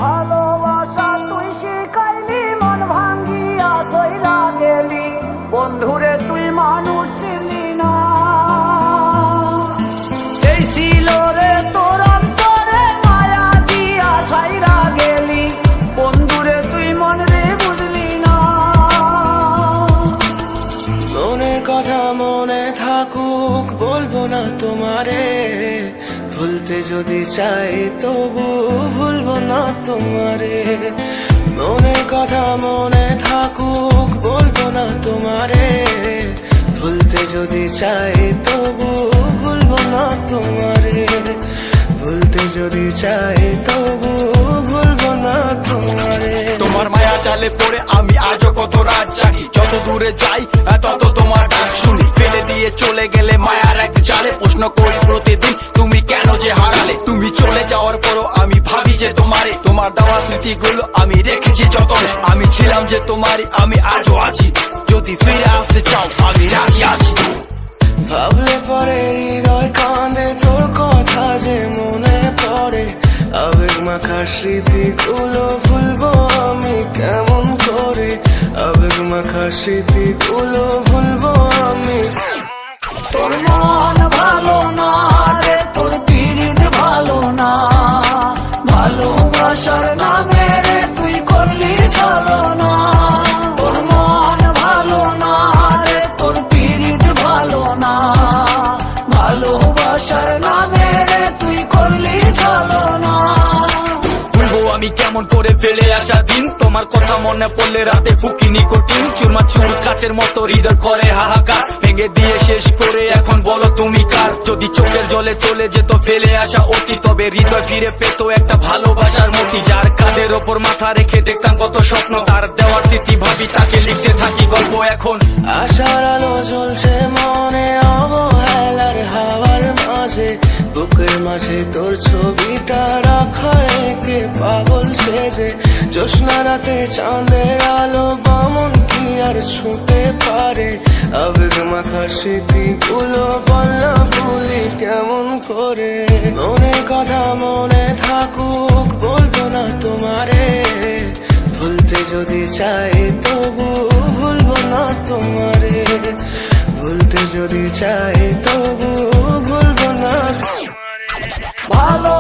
ভালোবাসা তুই শিখাইলি, মন ভাঙ্গিয়া কইরা গেলি, বন্ধুরে তুই মানুষ ছিলি না। এই ছিল রে তোর অন্তরে মায়া দিয়া ছাইরা গেলি, বন্ধুরে তুই মন রে বুঝলি না। মনের কথা মনে থাকুক বলবো না তোমারে, ভুলতে যদি চাই তবু ভুলবো না তোমারে। মনের কথা মনে থাকুক বলবো না তোমারে, ভুলতে যদি চাই তবু ভুলবো না তোমারে। ভুলতে যদি চাই তবু ভুলবো না তোমারে। তোমার মায়া জালে পড়ে আমি আজও কত রাত জাগি, যত দূরে যাই তত তোমার ডাক শুনি। ফেলে দিয়ে চলে গেলে মায়ার এক জালে, প্রশ্ন করি প্রতিদিন তুমি কেন যে হারালে। তুমি চলে যাওয়ার পরও আমি ভাবি যে তোমারে, তোমার দেওয়া স্মৃতিগুলো আমি রেখেছি যতনে। আমি ছিলাম যে তোমারই, আমি আজও আছি, যদি ফিরে আসতে চাও আমি রাজি আছি। ভাবলে পরে হৃদয় কাঁদে, তোর কথা যে মনে পড়ে। আবেগ মাখা স্মৃতিগুলো ভুলবো আমি কেমন করে, আবেগ মাখা স্মৃতিগুলো ভুলবো আমি। তোর মন ভালো না রে, তোর পীড়িত ভালো না, ভালোবাসার নামে রে তুই করলি ছলনা। তোর মন ভালো না রে, তোর পীড়িত ভালো না, ভালোবাসার নামে রে তুই করলি ছলনা। ভুলবো আমি কেমন করে ফেলে আসা দিন, তোমার কথা মনে পড়লে রাতে ফুকি নিকোটিন। চুরমা চুর কাচের মতো হৃদয় করে হাহাকার, ভেঙে দিয়ে শেষ করে এখন বলো তুমি কার। যদি চোখের জলে চলে যেত ফেলে আসা অতি, তবে হৃদয় ফিরে পেত একটা ভালোবাসার মতি। যার কাঁধের ওপর মাথা রেখে দেখতাম কত স্বপ্ন, তার দেওয়ার স্মৃতি ভাবি তাকে লিখতে থাকি গল্প এখন। আশার আলো জ্বলছে মনে অবহেলার হাওয়ার মাঝে, বুকের মাঝে তোর ছবিটা রাখা একে পাগল সেজে। জ্যোৎস্না রাতে চাঁদের আলো বামন কি আর ছুঁতে পারে, আবেগ মাখা স্মৃতিগুলো বললা ভুলি কেমন করে। মনের কথা মনে থাকুক বলবো না তোমারে, ভুলতে যদি চাই তবু ভুলবো না তোমারে। ভুলতে যদি চাই তবু ভুলবো না। ভালো